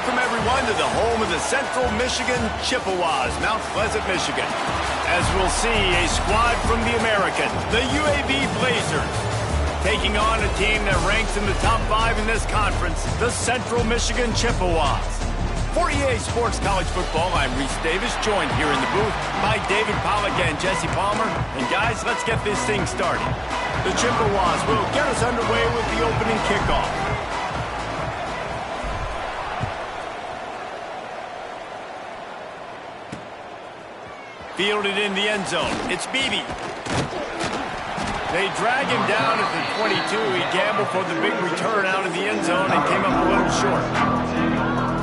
Welcome, everyone, to the home of the Central Michigan Chippewas, Mount Pleasant, Michigan. As we'll see, a squad from the American, the UAB Blazers, taking on a team that ranks in the top 5 in this conference, the Central Michigan Chippewas. For EA Sports College Football, I'm Reese Davis, joined here in the booth by David Pollack and Jesse Palmer. And guys, let's get this thing started. The Chippewas will get us underway with the opening kickoff. Fielded in the end zone. It's Beebe. They drag him down at the 22. He gambled for the big return out of the end zone and came up a little short.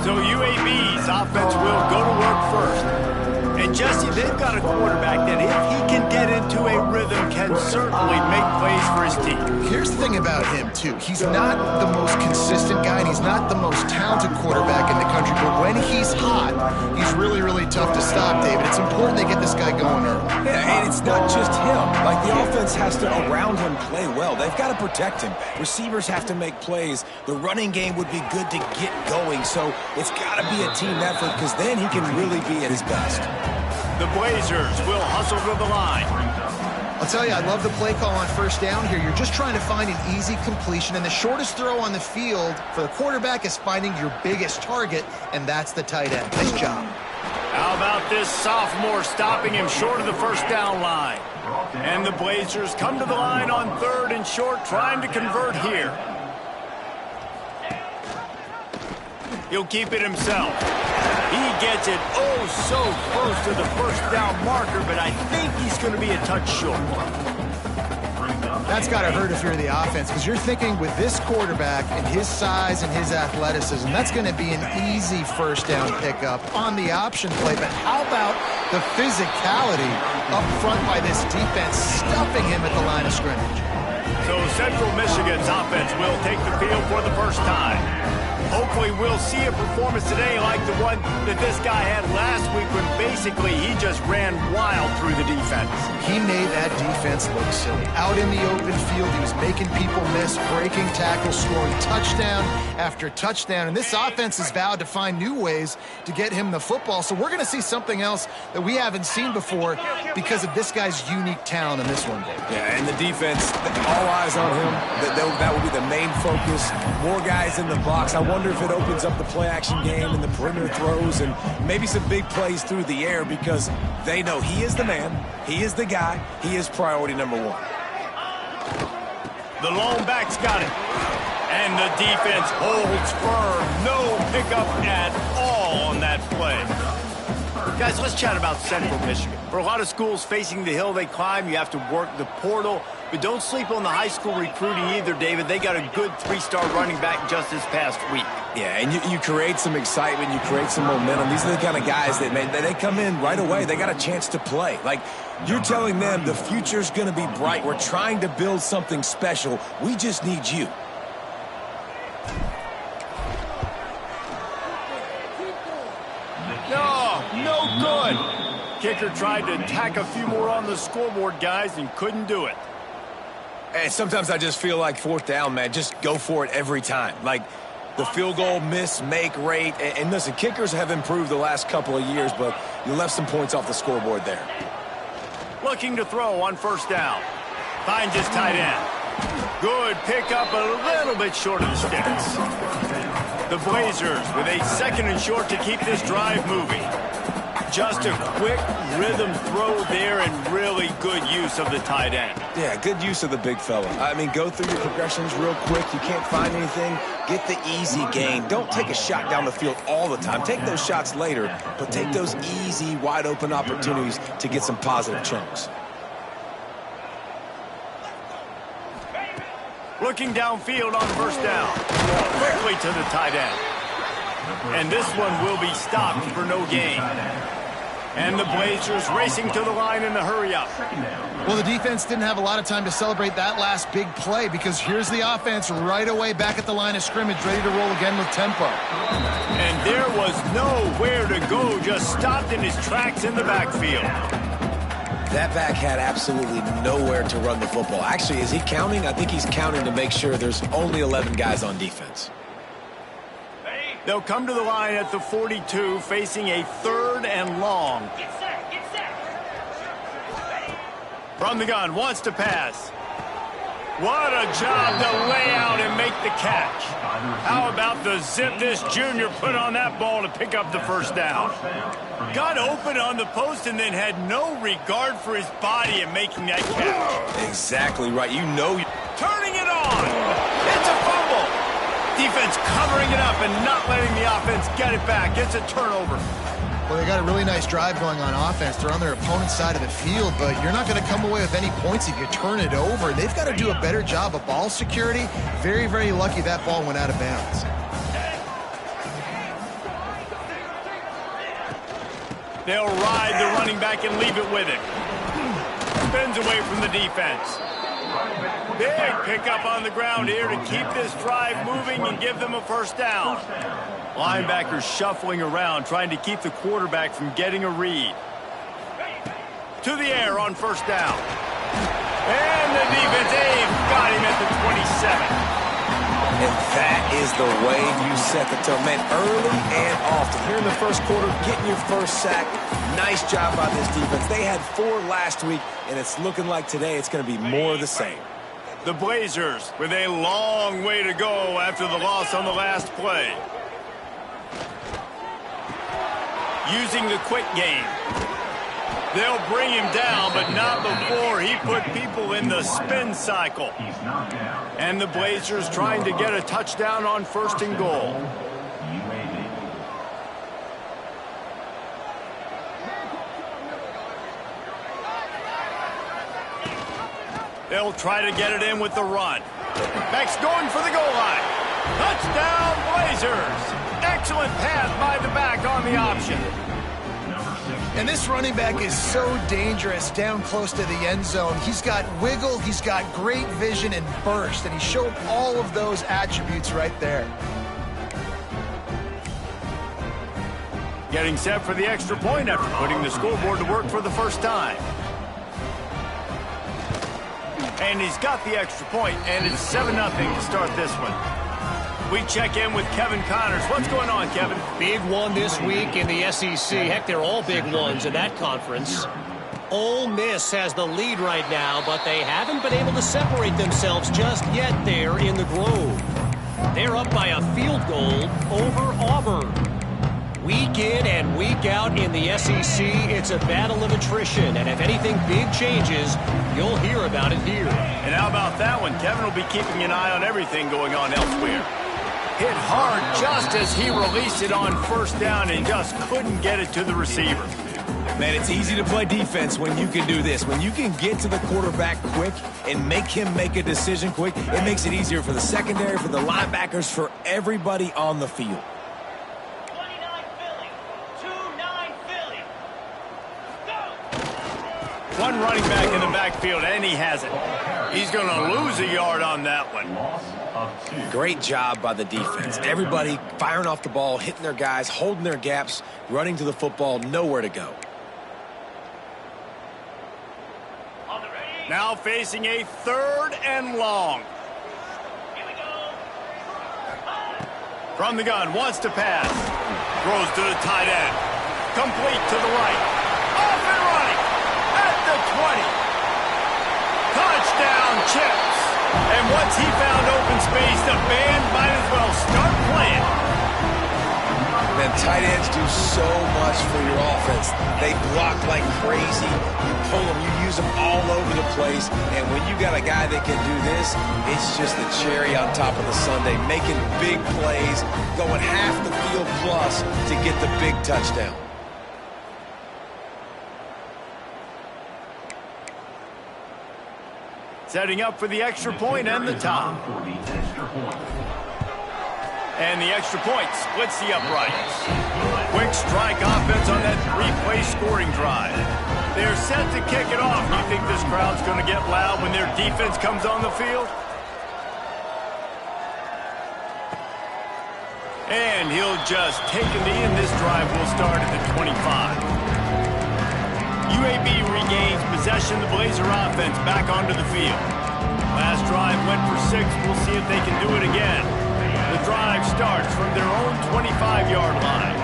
So UAB's offense will go to work first. And Jesse, they've got a quarterback that if he can get into a rhythm can certainly make plays for his team. Here's the thing about him, too. He's not the most consistent guy, and he's not the most talented quarterback in the country. But when he's hot, he's really, really tough to stop, David. It's important they get this guy going early. Yeah, and it's not just him. Like, the offense has to, around him, play well. They've got to protect him. Receivers have to make plays. The running game would be good to get going. So it's got to be a team effort because then he can really be at his best. The Blazers will hustle to the line. I'll tell you, I love the play call on first down here. You're just trying to find an easy completion, and the shortest throw on the field for the quarterback is finding your biggest target, and that's the tight end. Nice job. How about this sophomore stopping him short of the first down line? And the Blazers come to the line on 3rd and short, trying to convert here. He'll keep it himself. He gets it oh so close to the first down marker, but I think he's going to be a touch short. That's got to hurt if you're the offense, because you're thinking with this quarterback and his size and his athleticism, that's going to be an easy first down pickup on the option play. But how about the physicality up front by this defense, stuffing him at the line of scrimmage? So Central Michigan's offense will take the field for the first time. Hopefully we'll see a performance today like the one that this guy had last week when basically he just ran wild through the defense. He made that defense look silly. Out in the open field, he was making people miss, breaking tackles, scoring touchdown after touchdown. And this offense has vowed to find new ways to get him the football. So we're going to see something else that we haven't seen before because of this guy's unique talent in this one. Yeah, and the defense, all eyes on him. That will be the main focus. More guys in the box. I wonder if it opens up the play-action game and the perimeter throws and maybe some big plays through the air because they know he is the man, he is the guy, he is priority number 1. The lone back's got it. And the defense holds firm. No pickup at all on that play. Guys, let's chat about Central Michigan. For a lot of schools facing the hill they climb, you have to work the portal. But don't sleep on the high school recruiting either, David. They got a good 3-star running back just this past week. Yeah, and you create some excitement, you create some momentum. These are the kind of guys that, man, they come in right away. They got a chance to play. Like, you're telling them the future's going to be bright. We're trying to build something special. We just need you. No good. Kicker tried to tack a few more on the scoreboard, guys, and couldn't do it. And sometimes I just feel like 4th down, man, just go for it every time. Like, the field goal miss-make rate. And listen, kickers have improved the last couple of years, but you left some points off the scoreboard there. Looking to throw on first down. Finds his tight end. Good pickup, a little bit short of the sticks. The Blazers with a 2nd and short to keep this drive moving. Just a quick rhythm throw there and really good use of the tight end. Yeah, good use of the big fella. I mean, go through your progressions real quick. You can't find anything. Get the easy gain. Don't take a shot down the field all the time. Take those shots later, but take those easy, wide-open opportunities to get some positive chunks. Looking downfield on first down. Quickly to the tight end. And this one will be stopped for no gain. And the Blazers racing to the line in the hurry-up. Well, the defense didn't have a lot of time to celebrate that last big play because here's the offense right away back at the line of scrimmage, ready to roll again with tempo. And there was nowhere to go, just stopped in his tracks in the backfield. That back had absolutely nowhere to run the football. Actually, is he counting? I think he's counting to make sure there's only 11 guys on defense. They'll come to the line at the 42, facing a 3rd and long. Get set, get set. From the gun, wants to pass. What a job to lay out and make the catch. How about the zip this junior put on that ball to pick up the first down? Got open on the post and then had no regard for his body in making that catch. Exactly right. You know. Turning it on. It's a fumble. Defense covering it up and not letting the offense get it back. It's a turnover. Well, they got a really nice drive going on offense. They're on their opponent's side of the field, but you're not going to come away with any points if you turn it over. They've got to do a better job of ball security. Very, very lucky that ball went out of bounds. They'll ride the running back and leave it with him. Spins away from the defense. Big pickup on the ground here to keep this drive moving and give them a first down. Linebackers shuffling around, trying to keep the quarterback from getting a read. To the air on first down. And the defense got him at the 27. And that is the way you set the tone. Man, early and often. Here in the first quarter, getting your first sack. Nice job by this defense. They had 4 last week, and it's looking like today it's going to be more of the same. The Blazers with a long way to go after the loss on the last play. Using the quick game. They'll bring him down, but not before he put people in the spin cycle. And the Blazers trying to get a touchdown on 1st and goal. They'll try to get it in with the run. Max going for the goal line. Touchdown, Blazers. Excellent pass by the back on the option. And this running back is so dangerous down close to the end zone. He's got wiggle, he's got great vision and burst, and he showed all of those attributes right there. Getting set for the extra point after putting the scoreboard to work for the first time. And he's got the extra point, and it's 7-0 to start this one. We check in with Kevin Connors. What's going on, Kevin? Big one this week in the SEC. Heck, they're all big ones in that conference. Ole Miss has the lead right now, but they haven't been able to separate themselves just yet there in the Grove. They're up by a field goal over Auburn. Week in and week out in the SEC, it's a battle of attrition, and if anything big changes, you'll hear about it here. And how about that one? Kevin will be keeping an eye on everything going on elsewhere. Hit hard just as he released it on first down and just couldn't get it to the receiver. Man, it's easy to play defense when you can do this. When you can get to the quarterback quick and make him make a decision quick, it makes it easier for the secondary, for the linebackers, for everybody on the field. 29 Philly. 2-9 Philly. Go! One running back in the backfield, and he has it. He's going to lose a yard on that one. Great job by the defense. Everybody firing off the ball, hitting their guys, holding their gaps, running to the football, nowhere to go. Now facing a 3rd and long. Here we go. From the gun, wants to pass. Throws to the tight end. Complete to the right. Off and running. At the 20. Touchdown, Chips. And once he found open space, the band might as well start playing. Man, tight ends do so much for your offense. They block like crazy. You pull them, you use them all over the place. And when you got a guy that can do this, it's just the cherry on top of the sundae, making big plays, going half the field plus to get the big touchdown. Setting up for the extra point and the top. And the extra point splits the uprights. Quick strike offense on that 3-play scoring drive. They're set to kick it off. You think this crowd's going to get loud when their defense comes on the field? And he'll just take a knee, and this drive will start at the 25. UAB regains possession. The Blazer offense back onto the field. Last drive went for 6. We'll see if they can do it again. The drive starts from their own 25-yard line.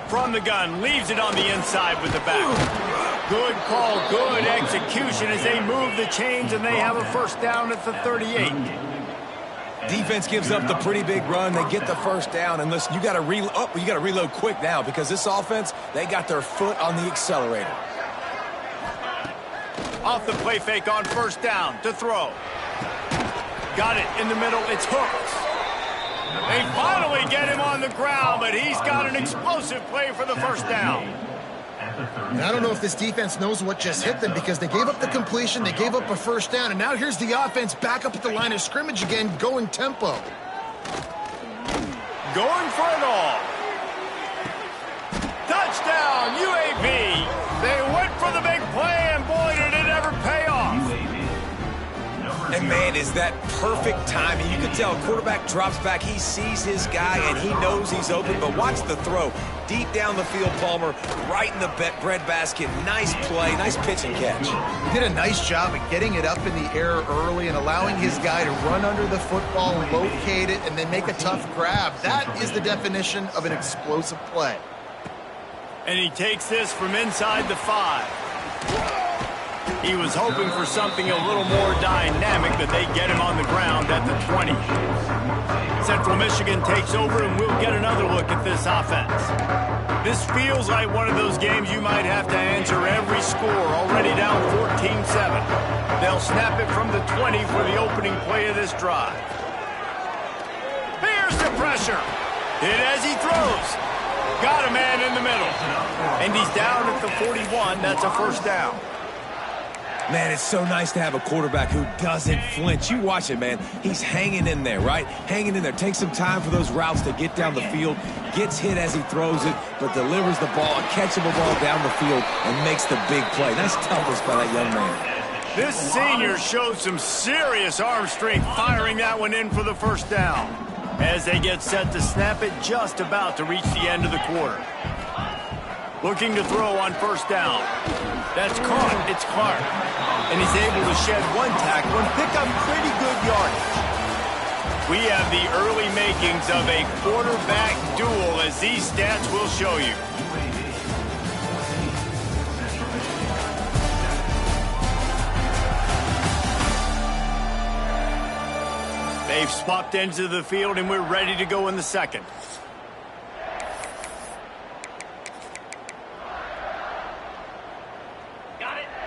From the gun, leaves it on the inside with the back. Good call, good execution as they move the chains, and they have a first down at the 38. Defense gives up the pretty big run. They get the first down, and listen, you got to reload quick now because this offense, they got their foot on the accelerator. Off the play fake on first down to throw. Got it in the middle. It's hooked. They finally get him on the ground, but he's got an explosive play for the first down. And I don't know if this defense knows what just hit them because they gave up the completion, they gave up a first down, and now here's the offense back up at the line of scrimmage again, going tempo. Going for it all. Touchdown, UAB. They went for the big play, and boy, did it ever pay off. And, man, is that perfect timing. You can tell quarterback drops back. He sees his guy, and he knows he's open. But watch the throw. Deep down the field, Palmer, right in the bread basket. Nice play, nice pitch and catch. He did a nice job of getting it up in the air early and allowing his guy to run under the football, locate it, and then make a tough grab. That is the definition of an explosive play. And he takes this from inside the 5. He was hoping for something a little more dynamic, but they get him on the ground at the 20. Central Michigan takes over, and we'll get another look at this offense. This feels like one of those games you might have to answer every score, already down 14-7. They'll snap it from the 20 for the opening play of this drive. Here's the pressure. Hit as he throws. Got a man in the middle. And he's down at the 41. That's a first down. Man, it's so nice to have a quarterback who doesn't flinch. You watch it, man. He's hanging in there, right? Hanging in there. Takes some time for those routes to get down the field. Gets hit as he throws it, but delivers the ball, a catchable ball down the field, and makes the big play. Nice toughness by that young man. This senior showed some serious arm strength, firing that one in for the first down. As they get set to snap it, just about to reach the end of the quarter. Looking to throw on first down. That's caught. It's Clark. And he's able to shed one tackle and pick up pretty good yardage. We have the early makings of a quarterback duel, as these stats will show you. They've swapped ends of the field, and we're ready to go in the second.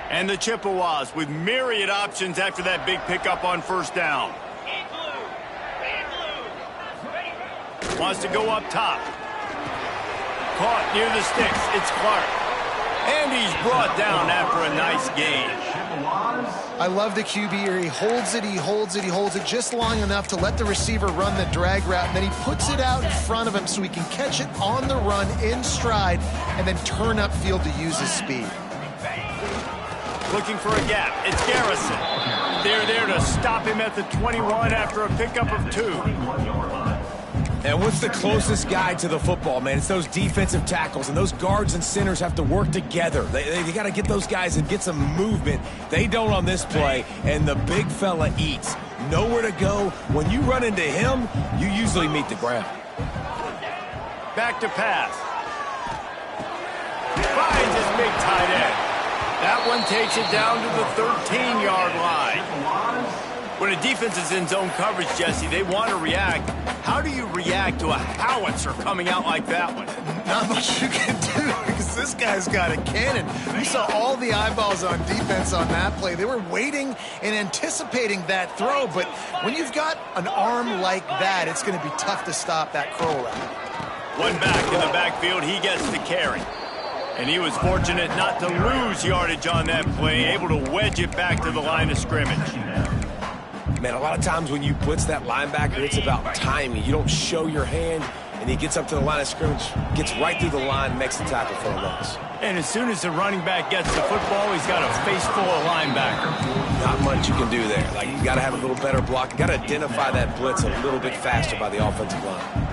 And the Chippewas with myriad options after that big pickup on first down. Wants to go up top. Caught near the sticks. It's Clark. And he's brought down after a nice gain. I love the QB here. He holds it, he holds it, he holds it just long enough to let the receiver run the drag route, and then he puts it out in front of him so he can catch it on the run in stride and then turn upfield to use his speed. Looking for a gap. It's Garrison. They're there to stop him at the 21 after a pickup of 2. And what's the closest guy to the football, man? It's those defensive tackles, and those guards and centers have to work together. They got to get those guys and get some movement. They don't on this play, and the big fella eats. Nowhere to go. When you run into him, you usually meet the ground. Back to pass. Finds his big tight end. That one takes it down to the 13-yard line. When a defense is in zone coverage, Jesse, they want to react. How do you react to a howitzer coming out like that one? Not much you can do because this guy's got a cannon. You saw all the eyeballs on defense on that play. They were waiting and anticipating that throw, but when you've got an arm like that, it's going to be tough to stop that crow route. One back in the backfield, he gets the carry. And he was fortunate not to lose yardage on that play, able to wedge it back to the line of scrimmage. Man, a lot of times when you blitz that linebacker, it's about timing. You don't show your hand, and he gets up to the line of scrimmage, gets right through the line, makes the tackle for a loss. And as soon as the running back gets the football, he's got a face full of linebacker. Not much you can do there. Like, you got to have a little better block. You got to identify that blitz a little bit faster by the offensive line.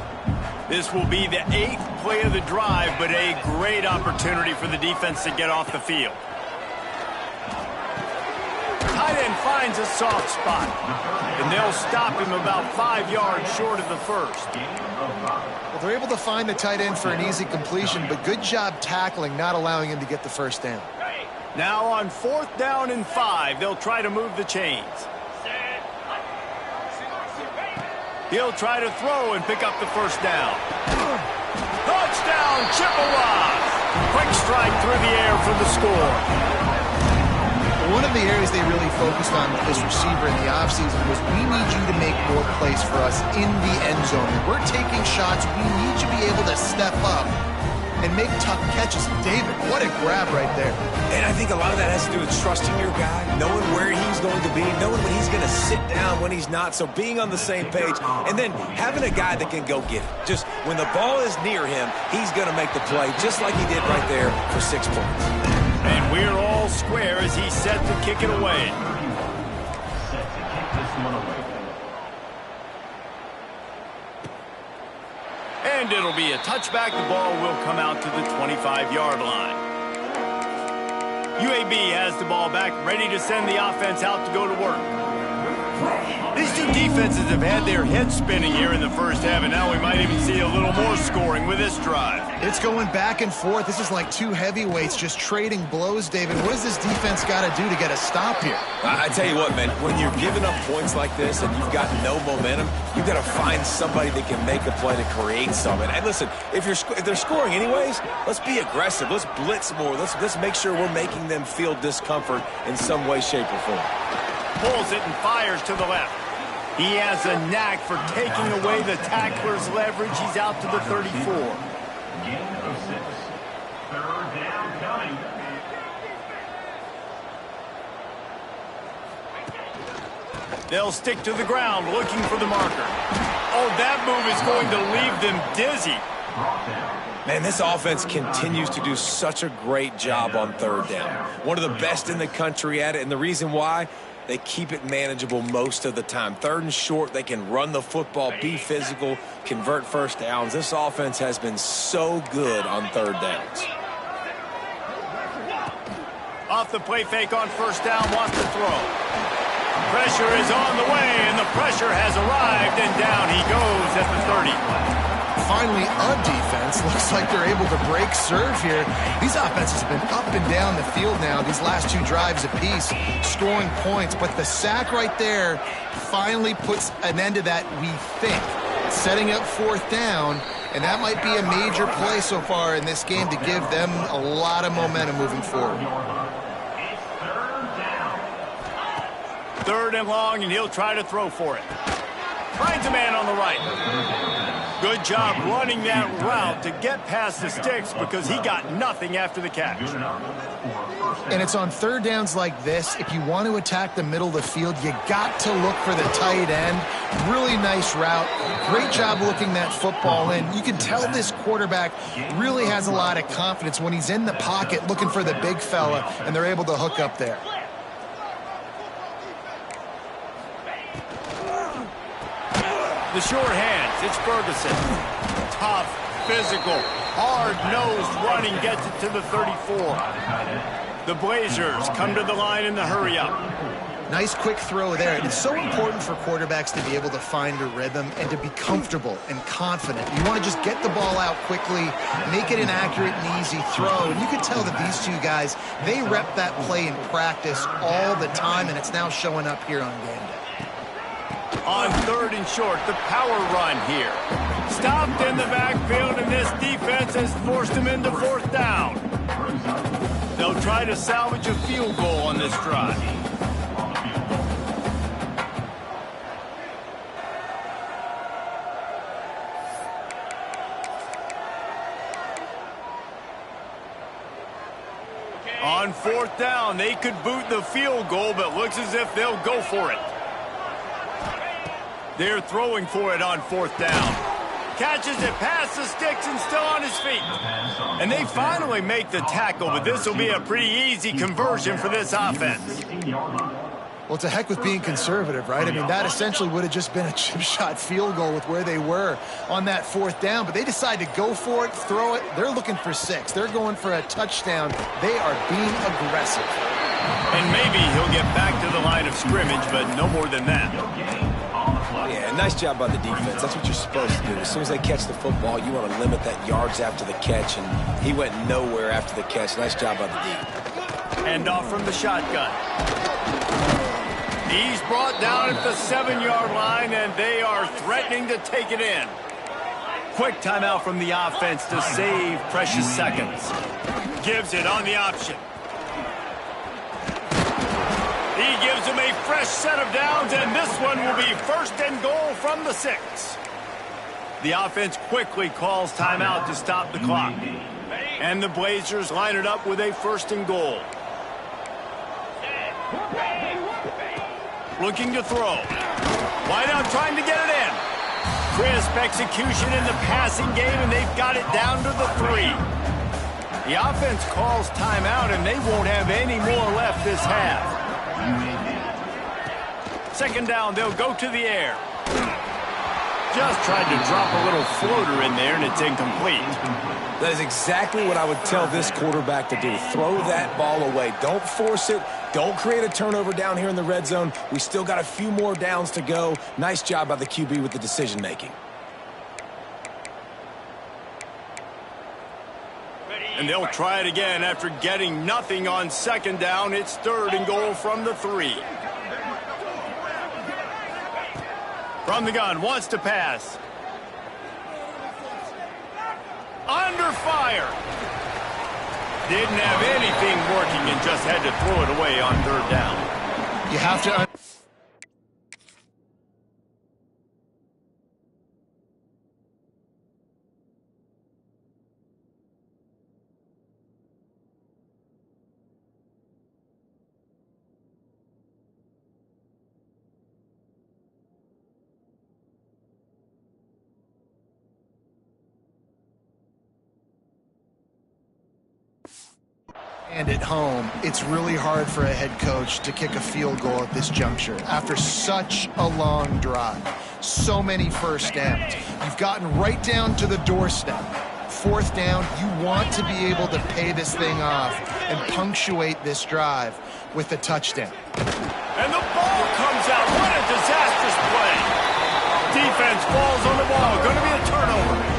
This will be the 8th play of the drive, but a great opportunity for the defense to get off the field. tight end finds a soft spot. And they'll stop him about 5 yards short of the first. Well, they're able to find the tight end for an easy completion, but good job tackling, not allowing him to get the first down. Now on 4th down and 5, they'll try to move the chains. He'll try to throw and pick up the first down. Touchdown, Chippewas! Quick strike through the air for the score. One of the areas they really focused on with this receiver in the offseason was we need you to make more plays for us in the end zone. When we're taking shots, we need you to be able to step up and make tough catches. David, what a grab right there. And I think a lot of that has to do with trusting your guy, knowing where he's going to be, knowing when he's going to sit down, when he's not, so being on the same page, and then having a guy that can go get it. Just when the ball is near him, he's going to make the play, just like he did right there for 6 points. And we're all square as he's set to kick it away. And it'll be a touchback. The ball will come out to the 25-yard line. UAB has the ball back, ready to send the offense out to go to work. These two defenses have had their heads spinning here in the first half, and now we might even see a little more scoring with this drive. It's going back and forth. This is like two heavyweights just trading blows, David. What does this defense got to do to get a stop here? I tell you what, man, when you're giving up points like this and you've got no momentum, you've got to find somebody that can make a play to create something. And listen, if they're scoring anyways, let's be aggressive. Let's blitz more. Let's make sure we're making them feel discomfort in some way, shape, or form. Pulls it and fires to the left. He has a knack for taking away the tackler's leverage. He's out to the 34. They'll stick to the ground looking for the marker. Oh, that move is going to leave them dizzy. Man, this offense continues to do such a great job on 3rd down. One of the best in the country at it, and the reason why, they keep it manageable most of the time. 3rd and short, they can run the football, be physical, convert first downs. This offense has been so good on 3rd downs. Off the play fake on 1st down, wants to throw. Pressure is on the way, and the pressure has arrived, and down he goes at the 30. Finally, a defense. Looks like they're able to break serve here. These offenses have been up and down the field now, these last 2 drives apiece, scoring points. But the sack right there finally puts an end to that, we think. Setting up 4th down, and that might be a major play so far in this game to give them a lot of momentum moving forward. 3rd and long, and he'll try to throw for it. Finds a man on the right. Good job running that route to get past the sticks because he got nothing after the catch. And it's on 3rd downs like this. If you want to attack the middle of the field, you got to look for the tight end. Really nice route. Great job looking that football in. You can tell this quarterback really has a lot of confidence when he's in the pocket looking for the big fella, and they're able to hook up there. The short hands, it's Ferguson. Tough, physical, hard-nosed running gets it to the 34. The Blazers come to the line in the hurry-up. Nice quick throw there. It's so important for quarterbacks to be able to find a rhythm and to be comfortable and confident. You want to just get the ball out quickly, make it an accurate and easy throw. And you can tell that these 2 guys, they rep that play in practice all the time, and it's now showing up here on game day. On 3rd and short, the power run here. Stopped in the backfield, and this defense has forced him into 4th down. They'll try to salvage a field goal on this drive. On 4th down, they could boot the field goal, but looks as if they'll go for it. They're throwing for it on 4th down. Catches it past the sticks and still on his feet. And they finally make the tackle, but this will be a pretty easy conversion for this offense. Well, to heck with being conservative, right? I mean, that essentially would have just been a chip shot field goal with where they were on that 4th down, but they decide to go for it, throw it. They're looking for 6. They're going for a touchdown. They are being aggressive. And maybe he'll get back to the line of scrimmage, but no more than that. Yeah, nice job by the defense. That's what you're supposed to do. As soon as they catch the football, you want to limit that yards after the catch, and he went nowhere after the catch. Nice job by the D. And off from the shotgun. He's brought down at the 7-yard line, and they are threatening to take it in. Quick timeout from the offense to save precious seconds. Gives it on the option. He gives him a fresh set of downs, and this one will be 1st and goal from the 6. The offense quickly calls timeout to stop the clock. And the Blazers line it up with a 1st and goal. Looking to throw. Wide out trying to get it in. Crisp execution in the passing game, and they've got it down to the 3. The offense calls timeout, and they won't have any more left this half. 2nd down, they'll go to the air. Just tried to drop a little floater in there, and it's incomplete. That is exactly what I would tell this quarterback to do. Throw that ball away. Don't force it. Don't create a turnover down here in the red zone. We still got a few more downs to go. Nice job by the QB with the decision-making. And they'll try it again after getting nothing on 2nd down. It's 3rd and goal from the 3. From the gun, wants to pass. Under fire. Didn't have anything working and just had to throw it away on 3rd down. You have to... And at home, it's really hard for a head coach to kick a field goal at this juncture after such a long drive. So many 1st downs. You've gotten right down to the doorstep. 4th down, you want to be able to pay this thing off and punctuate this drive with a touchdown. And the ball comes out. What a disastrous play. Defense falls on the ball. Going to be a turnover.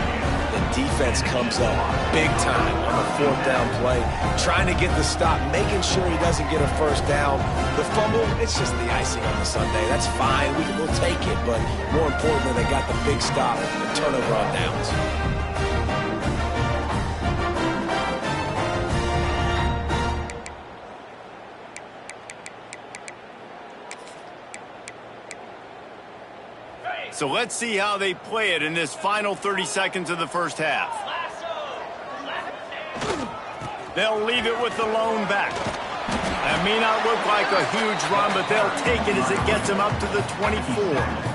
Defense comes up big time on the 4th down play, trying to get the stop, making sure he doesn't get a 1st down. The fumble, it's just the icing on the sundae. That's fine. We'll take it, but more importantly, they got the big stop, the turnover on downs. So let's see how they play it in this final 30 seconds of the 1st half. They'll leave it with the lone back. That may not look like a huge run, but they'll take it as it gets them up to the 24.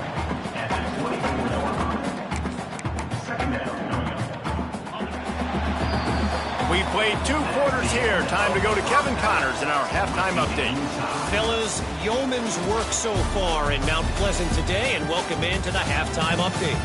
We played 2 quarters here. Time to go to Kevin Connors in our halftime update. Fellas, yeoman's work so far in Mount Pleasant today, and welcome into the halftime update.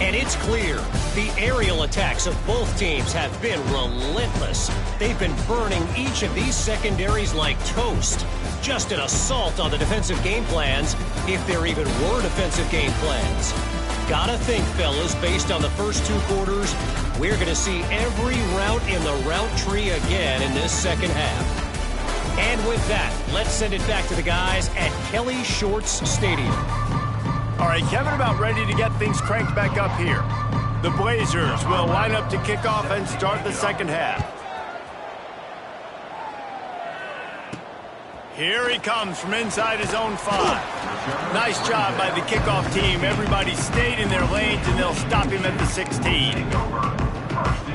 And it's clear, the aerial attacks of both teams have been relentless. They've been burning each of these secondaries like toast. Just an assault on the defensive game plans, if there even were defensive game plans. Gotta think, fellas, based on the first 2 quarters, we're going to see every route in the route tree again in this 2nd half. And with that, let's send it back to the guys at Kelly Shorts Stadium. All right, Kevin, about ready to get things cranked back up here. The Blazers will line up to kick off and start the 2nd half. Here he comes from inside his own 5. Nice job by the kickoff team. Everybody stayed in their lanes, and they'll stop him at the 16.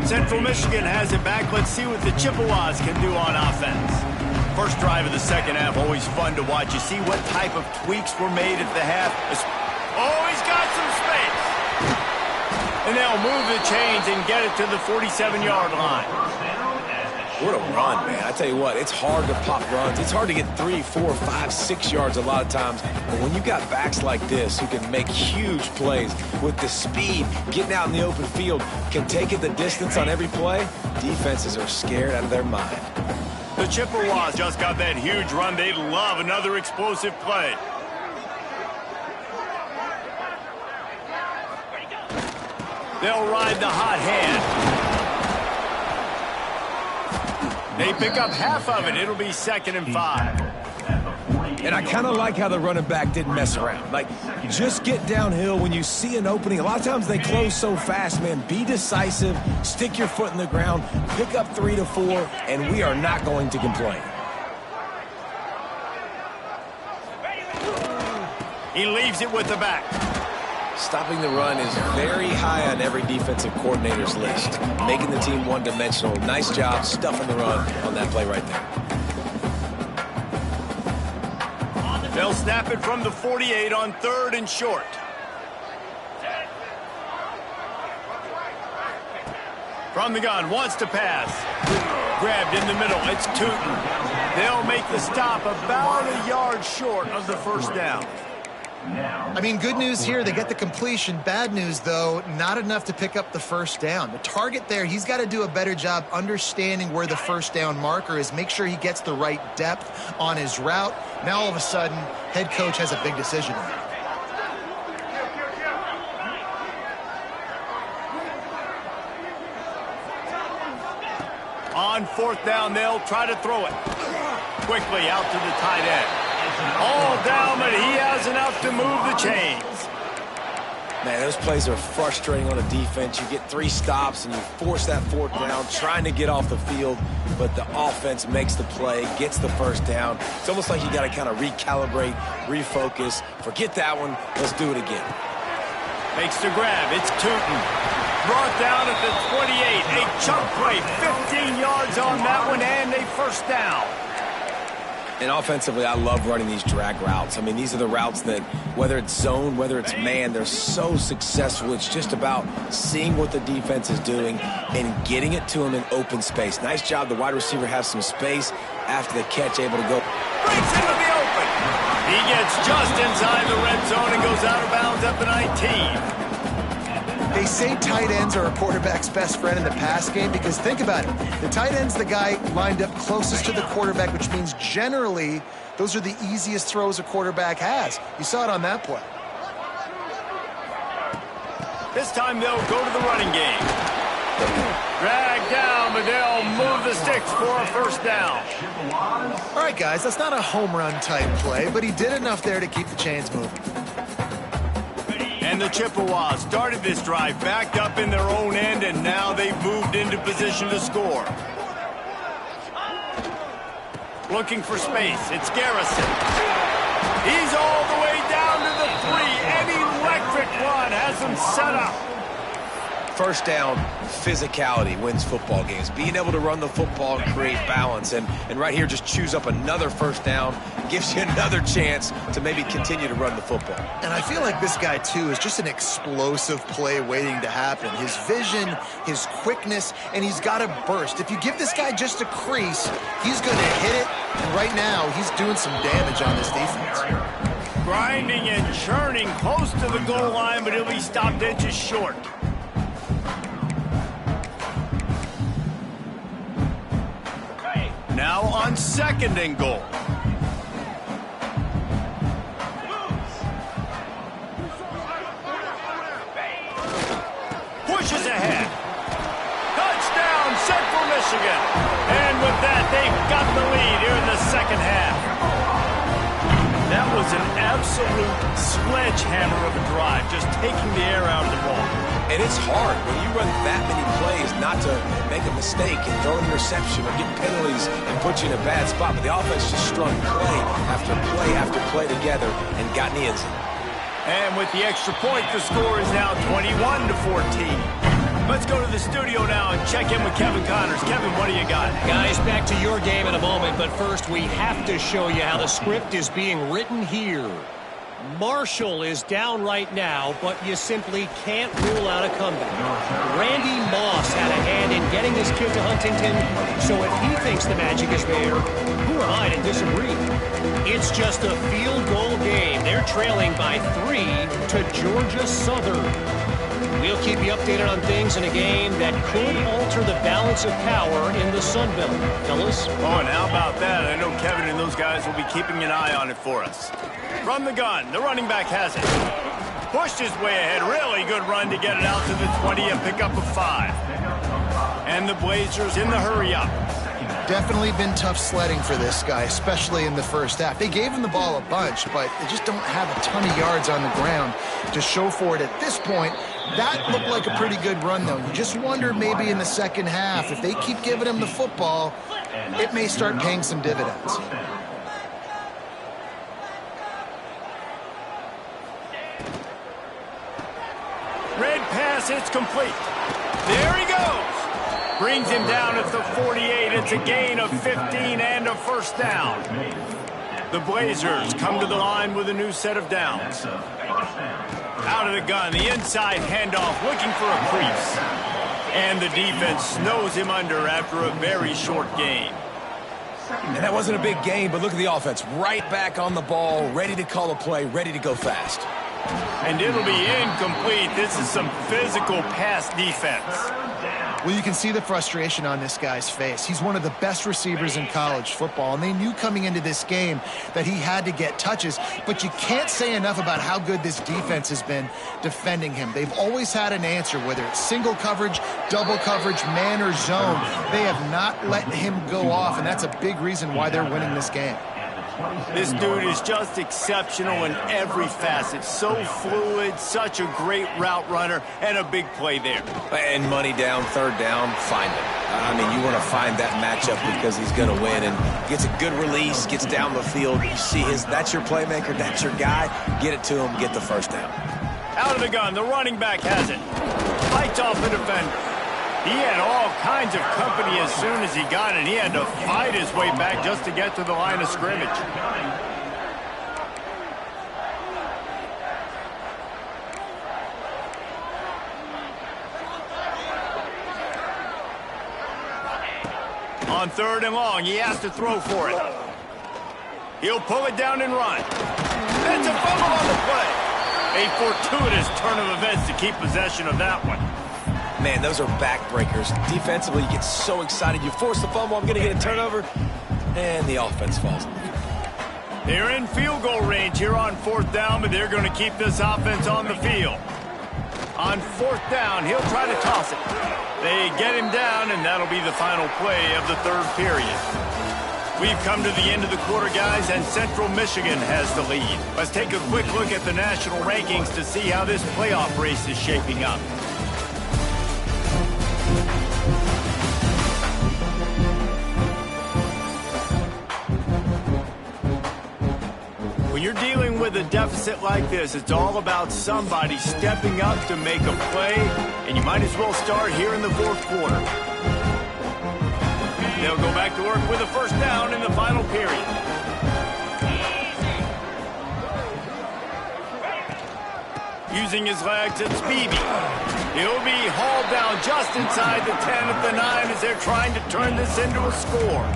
Central Michigan has it back. Let's see what the Chippewas can do on offense. First drive of the 2nd half, always fun to watch. You see what type of tweaks were made at the half. Oh, he's got some space. And they'll move the chains and get it to the 47-yard line. What a run, man. I tell you what, it's hard to pop runs. It's hard to get 3, 4, 5, 6 yards a lot of times. But when you've got backs like this who can make huge plays with the speed, getting out in the open field, can take it the distance on every play, defenses are scared out of their mind. The Chippewas just got that huge run. They'd love another explosive play. They'll ride the hot hand. They pick up half of it. It'll be 2nd and 5. And I kind of like how the running back didn't mess around. Like, just get downhill when you see an opening. A lot of times they close so fast, man. Be decisive, stick your foot in the ground, pick up 3 to 4, and we are not going to complain. He leaves it with the back. Stopping the run is very high on every defensive coordinator's list. Making the team one-dimensional. Nice job stuffing the run on that play right there. They'll snap it from the 48 on 3rd and short. From the gun, wants to pass. Grabbed in the middle, it's Tootin. They'll make the stop about a yard short of the 1st down. I mean, good news here, they get the completion. Bad news, though, not enough to pick up the 1st down. The target there, he's got to do a better job understanding where the 1st down marker is, make sure he gets the right depth on his route. Now, all of a sudden, head coach has a big decision to make. On 4th down, they'll try to throw it. Quickly out to the tight end. All down, but he has enough to move the chains. Man, those plays are frustrating on a defense. You get 3 stops and you force that 4th down, trying to get off the field, but the offense makes the play, gets the 1st down. It's almost like you got to kind of recalibrate, refocus. Forget that one. Let's do it again. Makes the grab. It's Tootin. Brought down at the 28. A chunk play. 15 yards on that one and a 1st down. And offensively, I love running these drag routes. I mean, these are the routes that, whether it's zone, whether it's man, they're so successful. It's just about seeing what the defense is doing and getting it to them in open space. Nice job. The wide receiver has some space after the catch, able to go. Breaks into the open. He gets just inside the red zone and goes out of bounds at the 19. They say tight ends are a quarterback's best friend in the pass game because think about it. The tight end's the guy lined up closest to the quarterback, which means generally those are the easiest throws a quarterback has. You saw it on that play. This time they'll go to the running game. Drag down, but they'll move the sticks for a 1st down. All right, guys, that's not a home run type play, but he did enough there to keep the chains moving. And the Chippewas started this drive backed up in their own end, and now they've moved into position to score. Looking for space. It's Garrison. He's all the way down to the 3. An electric run has him set up. 1st down, physicality wins football games. Being able to run the football and create balance. And right here, just choose up another 1st down. Gives you another chance to maybe continue to run the football. And I feel like this guy, too, is just an explosive play waiting to happen. His vision, his quickness, and he's got to burst. If you give this guy just a crease, he's going to hit it. And right now, he's doing some damage on this defense. Grinding and churning close to the goal line, but he'll be stopped inches short. Now on 2nd and goal. Pushes ahead. Touchdown, Central Michigan. And with that, they've got the lead here in the 2nd half. That was an absolute sledgehammer of a drive, just taking the air out of the ball. And it's hard when you run that many plays not to make a mistake and throw an interception or get penalties and put you in a bad spot. But the offense just strung play after play after play together and got in the end zone. And with the extra point, the score is now 21-14. Let's go to the studio now and check in with Kevin Connors. Kevin, what do you got? Guys, back to your game in a moment, but first we have to show you how the script is being written here. Marshall is down right now, but you simply can't rule out a comeback. Randy Moss had a hand in getting this kid to Huntington, so if he thinks the magic is there, who am I to disagree? It's just a field goal game. They're trailing by 3 to Georgia Southern. We'll keep you updated on things in a game that could alter the balance of power in the Sun Belt. Fellas? Oh, and how about that? I know Kevin and those guys will be keeping an eye on it for us. From the gun, the running back has it. Pushed his way ahead. Really good run to get it out to the 20 and pick up a 5. And the Blazers in the hurry up. Definitely been tough sledding for this guy, especially in the first half. They gave him the ball a bunch, but they just don't have a ton of yards on the ground to show for it at this point. That looked like a pretty good run, though. You just wonder maybe in the second half, if they keep giving him the football, it may start paying some dividends. Red pass, it's complete. There he goes. Brings him down at the 48. It's a gain of 15 and a first down. The Blazers come to the line with a new set of downs. Out of the gun, the inside handoff, looking for a crease. And the defense snows him under after a very short gain. And that wasn't a big gain, but look at the offense. Right back on the ball, ready to call a play, ready to go fast. And it'll be incomplete. This is some physical pass defense. Well, you can see the frustration on this guy's face. He's one of the best receivers in college football, and they knew coming into this game that he had to get touches, but you can't say enough about how good this defense has been defending him. They've always had an answer, whether it's single coverage, double coverage, man or zone. They have not let him go off, and that's a big reason why they're winning this game. This dude is just exceptional in every facet. So fluid, such a great route runner, and a big play there. And money down, third down, find him. I mean, you want to find that matchup because he's going to win and gets a good release, gets down the field. You see that's your playmaker, that's your guy. Get it to him, get the first down. Out of the gun, the running back has it. Fights off the defender. He had all kinds of company as soon as he got it. He had to fight his way back just to get to the line of scrimmage. On third and long, he has to throw for it. He'll pull it down and run. That's a fumble on the play. A fortuitous turn of events to keep possession of that one. Man, those are backbreakers. Defensively, you get so excited. You force the fumble, I'm going to get a turnover, and the offense falls. They're in field goal range here on fourth down, but they're going to keep this offense on the field. On fourth down, he'll try to toss it. They get him down, and that'll be the final play of the third period. We've come to the end of the quarter, guys, and Central Michigan has the lead. Let's take a quick look at the national rankings to see how this playoff race is shaping up. When you're dealing with a deficit like this, it's all about somebody stepping up to make a play, and you might as well start here in the fourth quarter. They'll go back to work with a first down in the final period. Using his legs, it's Beebe. He'll be hauled down just inside the 10 at the 9 as they're trying to turn this into a score.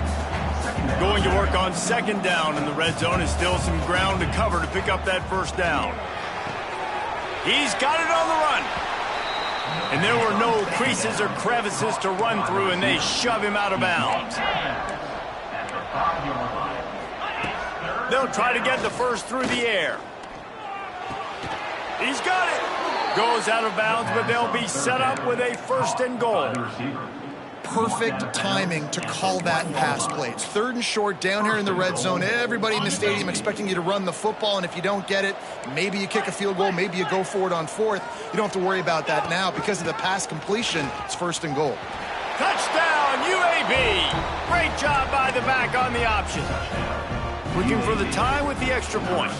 Going to work on second down in the red zone is still some ground to cover to pick up that first down. He's got it on the run. And there were no creases or crevices to run through, and they shove him out of bounds. They'll try to get the first through the air. He's got it. Goes out of bounds, but they'll be set up with a first and goal. Perfect timing to call that pass play. It's third and short down here in the red zone. Everybody in the stadium expecting you to run the football, and if you don't get it, maybe you kick a field goal, maybe you go for it on fourth. You don't have to worry about that now. Because of the pass completion, it's first and goal. Touchdown, UAB! Great job by the back on the option. Looking for the tie with the extra point.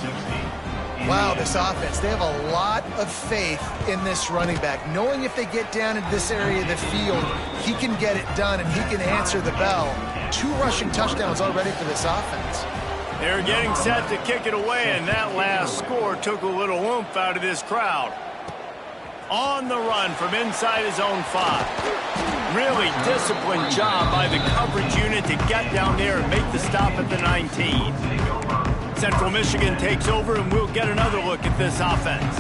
Wow, this offense, they have a lot of faith in this running back, knowing if they get down into this area of the field, he can get it done and he can answer the bell. 2 rushing touchdowns already for this offense. They're getting set to kick it away, and that last score took a little oomph out of this crowd. On the run from inside his own 5. Really disciplined job by the coverage unit to get down there and make the stop at the 19. Central Michigan takes over, and we'll get another look at this offense.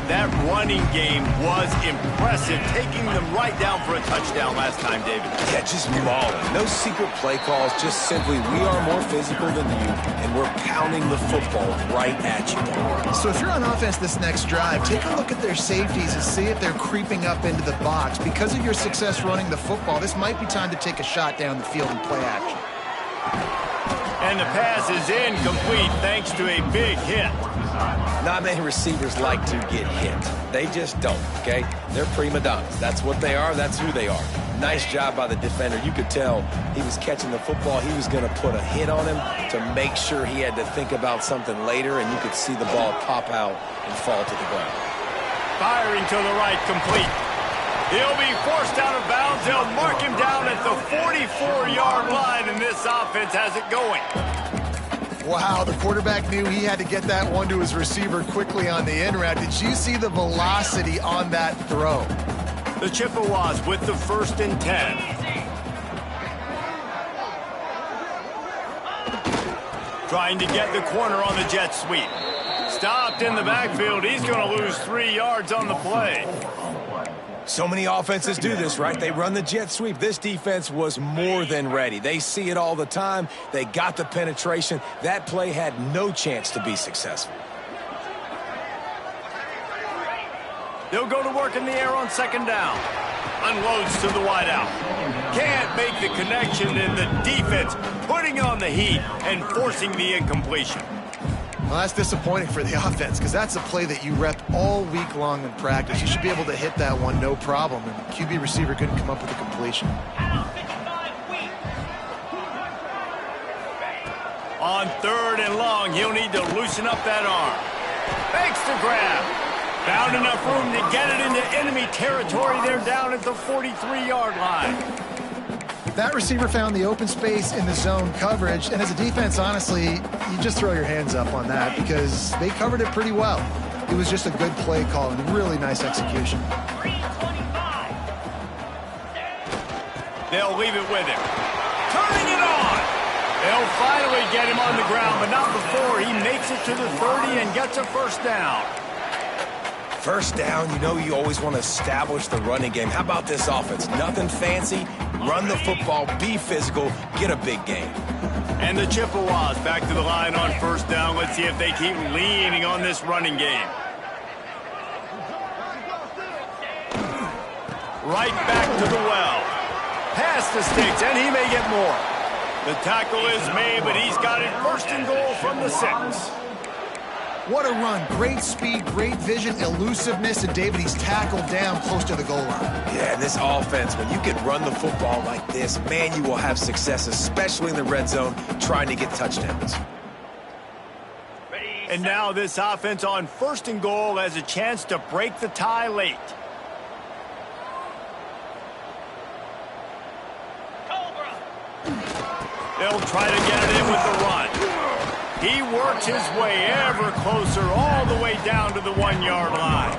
That running game was impressive, taking them right down for a touchdown last time, David. Yeah, just mauling. No secret play calls, just simply we are more physical than you, and we're pounding the football right at you. So if you're on offense this next drive, take a look at their safeties and see if they're creeping up into the box. Because of your success running the football, this might be time to take a shot down the field and play action. And the pass is incomplete thanks to a big hit. Not many receivers like to get hit. They just don't, okay? They're prima donnas. That's what they are. That's who they are. Nice job by the defender. You could tell he was catching the football. He was going to put a hit on him to make sure he had to think about something later, and you could see the ball pop out and fall to the ground. Firing to the right, complete. He'll be forced out of bounds. They'll mark him down at the 44-yard line, and this offense has it going. Wow, the quarterback knew he had to get that one to his receiver quickly on the in route. Did you see the velocity on that throw? The Chippewas with the 1st and 10. Trying to get the corner on the jet sweep. Stopped in the backfield. He's going to lose 3 yards on the play. So many offenses do this, right? They run the jet sweep. This defense was more than ready. They see it all the time. They got the penetration. That play had no chance to be successful. They'll go to work in the air on 2nd down. Unloads to the wideout. Can't make the connection, and the defense putting on the heat and forcing the incompletion. Well, that's disappointing for the offense because that's a play that you rep all week long in practice. You should be able to hit that one no problem, and the QB receiver couldn't come up with a completion. On 3rd and long, he'll need to loosen up that arm. Fakes the grab. Found enough room to get it into enemy territory. They're down at the 43-yard line. That receiver found the open space in the zone coverage, and as a defense, honestly, you just throw your hands up on that because they covered it pretty well. It was just a good play call and really nice execution. They'll leave it with him. Turning it on. They'll finally get him on the ground, but not before he makes it to the 30 and gets a 1st down. First down, you know you always want to establish the running game. How about this offense? Nothing fancy. Run the football, be physical, get a big gain. And the Chippewas back to the line on 1st down. Let's see if they keep leaning on this running game. Right back to the well. Past the sticks, and he may get more. The tackle is made, but he's got it 1st and goal from the 6. What a run. Great speed, great vision, elusiveness, and David, he's tackled down close to the goal line. Yeah, and this offense, when you can run the football like this, man, you will have success, especially in the red zone, trying to get touchdowns. And now this offense on 1st and goal has a chance to break the tie late. They'll try to get it in with the run. He works his way ever closer all the way down to the 1-yard line.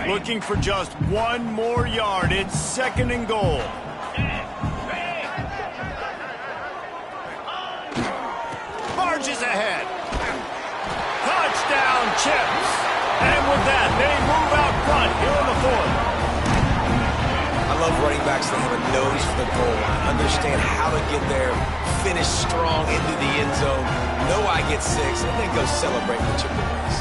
Looking for just 1 more yard. It's 2nd and goal. Marches ahead. Touchdown, Chips. And with that, they move out front here in the 4th. I love running backs that have a nose for the goal line, understand how to get there, finish strong into the end zone, know I get 6, and then go celebrate with Chippewas.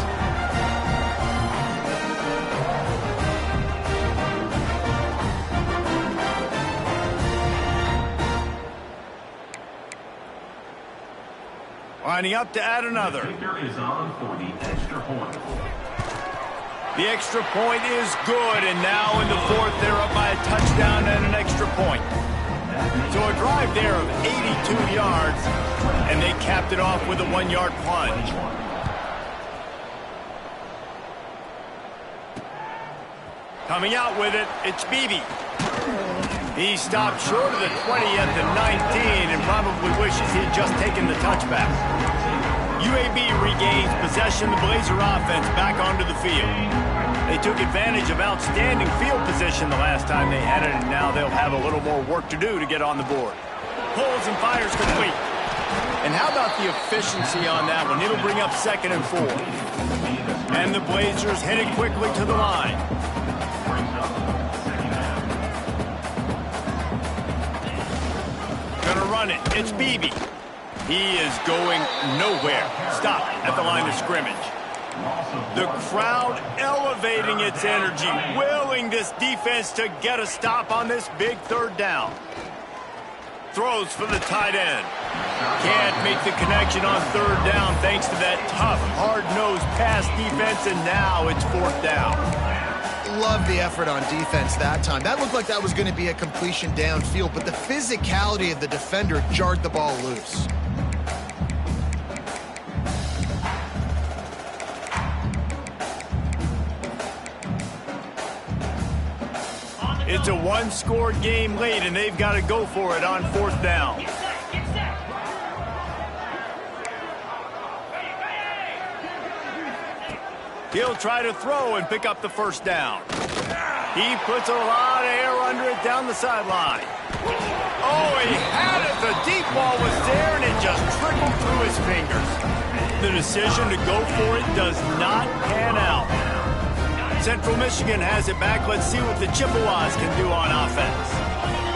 Lining up to add another. Is on for the extra point. The extra point is good, and now in the 4th, they're up by a touchdown and an extra point. So a drive there of 82 yards, and they capped it off with a 1-yard plunge. Coming out with it, it's Beebe. He stopped short of the 20 at the 19 and probably wishes he had just taken the touchback. UAB regains possession. The Blazer offense back onto the field. They took advantage of outstanding field position the last time they had it, and now they'll have a little more work to do to get on the board. Pulls and fires complete. And how about the efficiency on that one? It'll bring up 2nd and 4. And the Blazers headed quickly to the line. Gonna run it. It's Beebe. He is going nowhere. Stop at the line of scrimmage. The crowd elevating its energy, willing this defense to get a stop on this big 3rd down. Throws for the tight end. Can't make the connection on 3rd down thanks to that tough, hard-nosed pass defense, and now it's 4th down. Love the effort on defense that time. That looked like that was going to be a completion downfield, but the physicality of the defender jarred the ball loose. It's a one-score game late, and they've got to go for it on 4th down. Get set, get set. He'll try to throw and pick up the 1st down. He puts a lot of air under it down the sideline. Oh, he had it. The deep ball was there, and it just trickled through his fingers. The decision to go for it does not pan out. Central Michigan has it back. Let's see what the Chippewas can do on offense.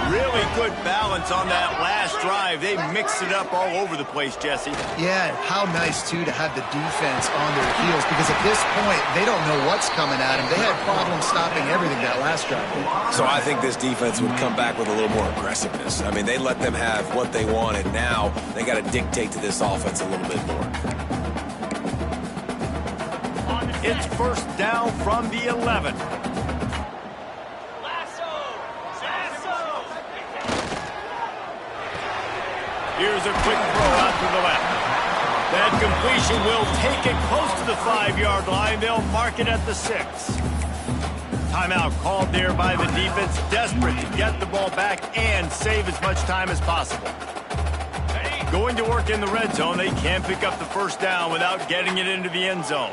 Really good balance on that last drive. They mixed it up all over the place, Jesse. Yeah, how nice, too, to have the defense on their heels, because at this point, they don't know what's coming at them. They had problems stopping everything that last drive. So I think this defense would come back with a little more aggressiveness. I mean, they let them have what they wanted. Now they got to dictate to this offense a little bit more. It's 1st down from the 11. Here's a quick throw out to the left. That completion will take it close to the 5-yard line. They'll mark it at the 6. Timeout called there by the defense, desperate to get the ball back and save as much time as possible. Going to work in the red zone, they can't pick up the 1st down without getting it into the end zone.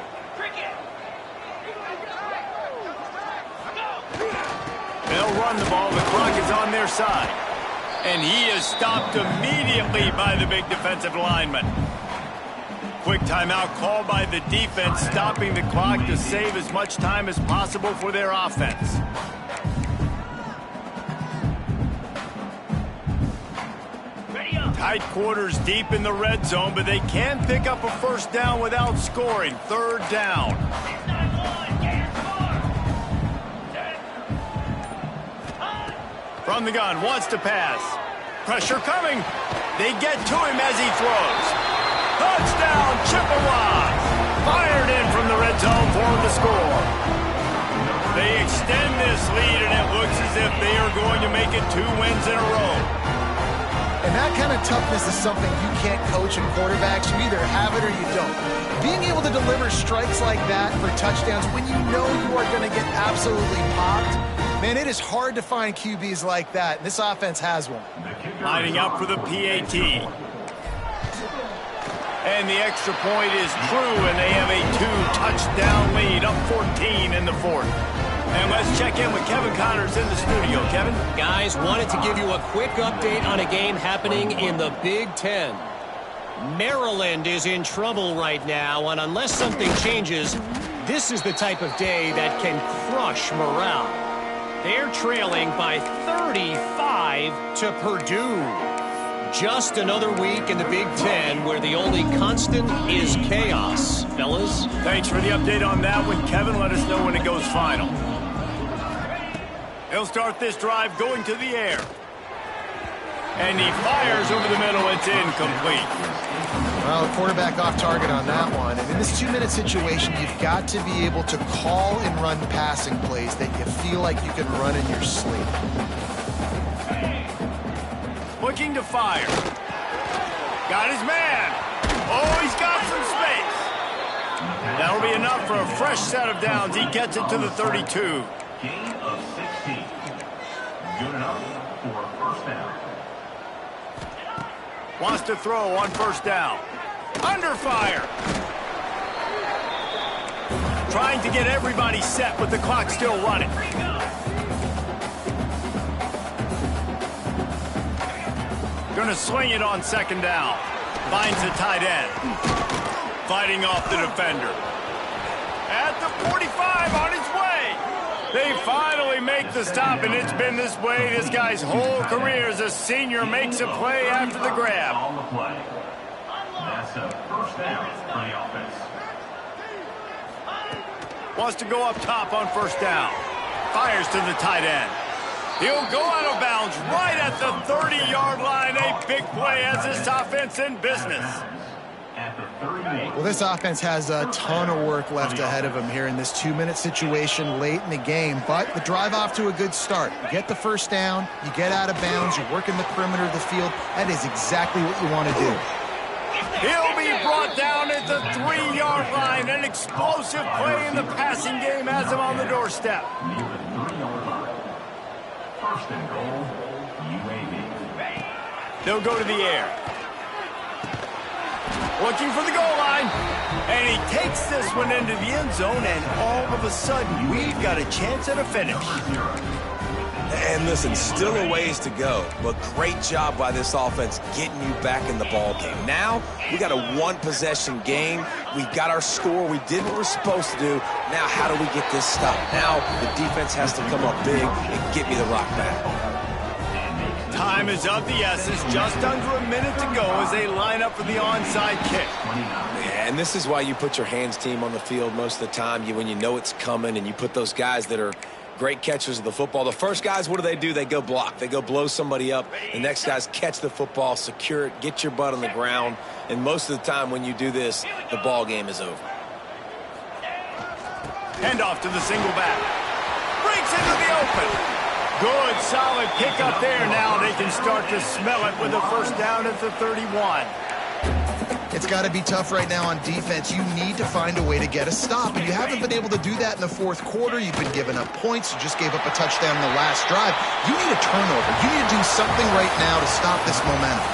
They'll run the ball. The clock is on their side. And he is stopped immediately by the big defensive lineman. Quick timeout called by the defense, stopping the clock to save as much time as possible for their offense. Tight quarters deep in the red zone, but they can pick up a 1st down without scoring. 3rd down. From the gun, wants to pass. Pressure coming. They get to him as he throws. Touchdown, Chippewas! Fired in from the red zone for the score. They extend this lead, and it looks as if they are going to make it 2 wins in a row. And that kind of toughness is something you can't coach in quarterbacks. You either have it or you don't. Being able to deliver strikes like that for touchdowns when you know you are going to get absolutely popped, man, it is hard to find QBs like that. This offense has one. Lining up for the PAT. And the extra point is true, and they have a 2-touchdown lead, up 14 in the 4th. And let's check in with Kevin Connors in the studio. Kevin? Guys, wanted to give you a quick update on a game happening in the Big Ten. Maryland is in trouble right now, and unless something changes, this is the type of day that can crush morale. They're trailing by 35 to Purdue. Just another week in the Big Ten where the only constant is chaos, fellas. Thanks for the update on that one, Kevin. Let us know when it goes final. He'll start this drive going to the air. And he fires over the middle. It's incomplete. Well, the quarterback off target on that one. And in this 2-minute situation, you've got to be able to call and run passing plays that you feel like you can run in your sleep. Looking to fire. Got his man. Oh, he's got some space. That'll be enough for a fresh set of downs. He gets it to the 32. Gain of 16. Good enough for a 1st down. Wants to throw on 1st down. Under fire. trying to get everybody set with the clock still running. Gonna swing it on second down. Finds the tight end. Fighting off the defender. At the 45, on his way. They finally make the stop, and it's been this way this guy's whole career as a senior makes a play after the grab. On the play. That's a first down for the offense. Wants to go up top on first down. Fires to the tight end. He'll go out of bounds right at the 30-yard line. A big play as this offense in business. At the 38. Well, this offense has a ton of work left ahead of them here in this 2-minute situation late in the game, but the drive off to a good start. You get the first down, you get out of bounds, you're working the perimeter of the field. That is exactly what you want to do. He'll be brought down at the 3-yard line. An explosive play in the passing game has him on the doorstep. Near the 3-yard line. First and goal, UAB. They'll go to the air. Looking for the goal line. And he takes this one into the end zone, and all of a sudden, we've got a chance at a finish. And listen, still a ways to go, but great job by this offense getting you back in the ball game. Now, we got a one-possession game. We got our score. We did what we're supposed to do. Now, how do we get this stopped? Now, the defense has to come up big and get me the rock back. Time is of the essence. Just under a minute to go as they line up for the onside kick. Yeah, and this is why you put your hands team on the field most of the time. When you know it's coming, and you put those guys that are great catchers of the football. The first guys, what do? They go block. They go blow somebody up. The next guys catch the football, secure it, get your butt on the ground. And most of the time when you do this, the ball game is over. Handoff to the single back. Breaks into the open. Good, solid pick up there. Now they can start to smell it with a first down at the 31. It's got to be tough right now on defense. You need to find a way to get a stop, and you haven't been able to do that in the fourth quarter. You've been giving up points. You just gave up a touchdown in the last drive. You need a turnover. You need to do something right now to stop this momentum.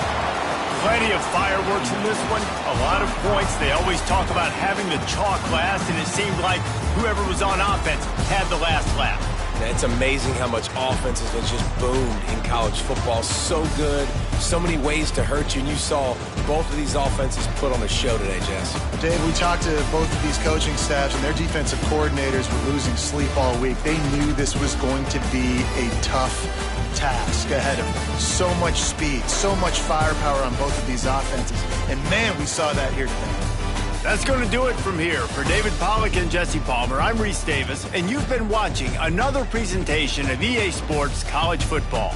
Plenty of fireworks in this one. A lot of points. They always talk about having the chalk last, and it seemed like whoever was on offense had the last laugh. It's amazing how much offense has just boomed in college football. So good, so many ways to hurt you, and you saw both of these offenses put on a show today, Jess. Dave, we talked to both of these coaching staffs, and their defensive coordinators were losing sleep all week. They knew this was going to be a tough task ahead of them. So much speed, so much firepower on both of these offenses, and man, we saw that here today. That's going to do it from here. For David Pollack and Jesse Palmer, I'm Reese Davis, and you've been watching another presentation of EA Sports College Football.